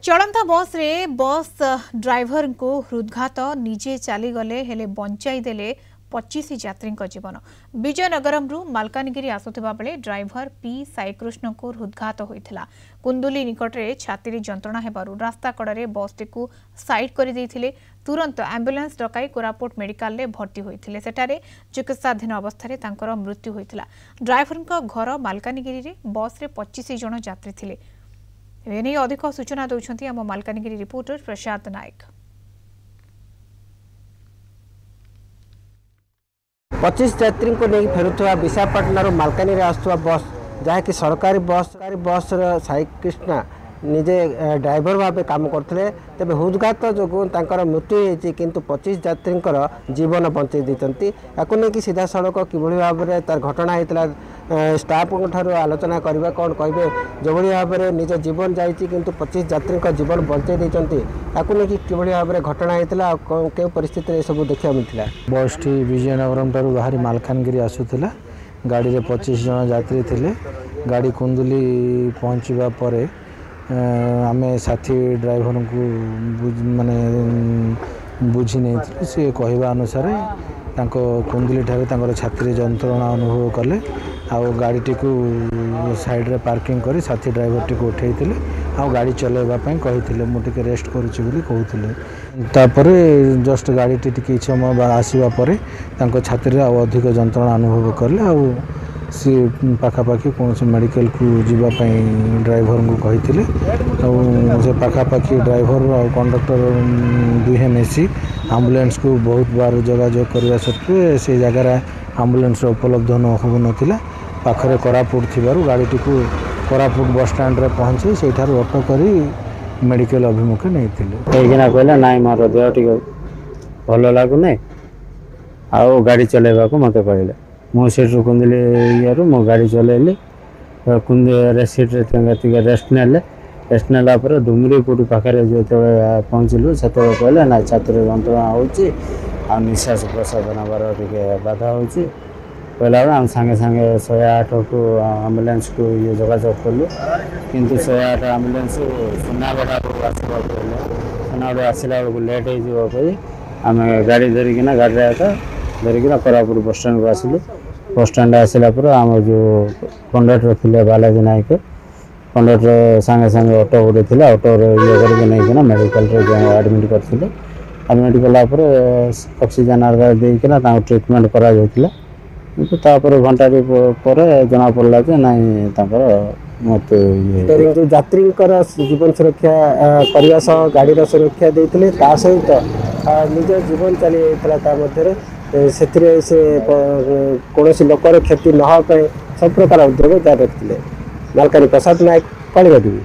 चलंता बस रे bus driver को हृदघात निजे चलीगले हेले बंचाई देले 25 यात्री जीवन। विजयनगरम मालकानगिरी आसुथिबा बेले ड्राइवर पी साईकृष्ण को हृदघात होइथिला। कुंदुली निकटरे छाती जंत्रणा हेबारु रास्ता कड़े बसटी को साइड कर देइथिले। तुरंत एम्बुलेंस डकाई कोरापुट मेडिकल रे भर्ती होइथिले। सेठारे चिकित्साधीन अवस्था तांकर मृत्यु होइथिला। ड्राइवर घर मालकानगिरी रे बस रे 25 जन यात्री थिले। एने अधिक सूचना दौरान आम मालकानगिरी रिपोर्टर प्रसाद नायक। 25 यात्री को नहीं फेरुवा विशाखापट्टनम मालकानगिरी आसुवा बस जहाँकि सरकारी बस साईकृष्णा निजे ड्राइवर भाव काम करते तेज हृदघात जो मृत्यु होती किंतु 25 यात्री जीवन बंचाई देते या नहीं सीधा सड़क किभली भाव में तार घटना होता स्टाफ आलोचना करवा कौन कहे जो भाव में निज जीवन जाइए किंतु 25 यात्री जीवन बंचाई देते या नहीं किभली भाव में घटना होता क्यों परिस्थिति में सब देखा मिलता। बस टी विजयनगरम ठार बाहरी मालकानगिरी आसूला गाड़ी में 25 जन यात्री थे। गाड़ी कुंदुली पहुँचवा पर आम साथी ड्राइवर को माने बुझी नहीं सी कहवा अनुसार कुंदुली ठारे छाती जंत्रणा अनुभव कले आउ गाड़ी को साइड रे पार्किंग करी साथी ड्राइवर टी को उठे गाड़ी चलैवाई कहते मुझे रेस्ट करूँ जस्ट गाड़ी टी समय आसवापर छाती अधिक जंत्रणा अनुभव कले सी पाखापाखि कौन मेडिकल को जीवाई ड्राइवर को कहते से पाखापाखि ड्राइवर और कंडक्टर दुहे मिसी आम्बुलेंस को बहुत बार जोगाजोग करने सत्वे से जगार आम्बुलेंस उपलब्ध हो नाला पाखरे कोरापुट थी गाड़ी को कोरापुट बस स्टैंड रे पहुँचे से ऑटो कर मेडिकल अभिमुखे नहीं कहला ना मोर देह टी भल लगुना आउ गाड़ी चलैवा को मत कहले मुझे कुंदली ये मो गाड़ी चलैली कुंदे सीट रेस्ट रेस्ट नाला डुमरीपुर पाखे जो पहुँचलु से कहले ना छाती जंत्रणा हो निश्वास प्रश्वास नबार टे बाधा हो कहला आम सांगे सांगे 108 को आम्बुलेंस को ये जोगाजोग कलु किंतु 108 आम्बुलेंस सुनागढ़ा को सुनागढ़ आसला बेलू लेट हो आम गाड़ी धरिकिना गाड़ी धरिकिना कोरापुट बस स्टैंड को आसिलु। बस स्टैंड आसला आम जो कंडक्टर थे बालाजी नायक कंडक्टर सांगे सांगे ऑटो गोटे थी ऑटो ये करना मेडिकल एडमिट करते एडमिट कलापर ऑक्सीजन देना ट्रिटमेंट करा किंतु घंटा पर जना पड़ा जे नाई मत यात्री जीवन सुरक्षा करने सह गाड़ी सुरक्षा देते सहित निज जीवन चली जाता से कौन लोकर क्षति नहापी सब प्रकार उद्योग जारी रखते। मालकानी प्रसाद नायक कलिंग टीवी।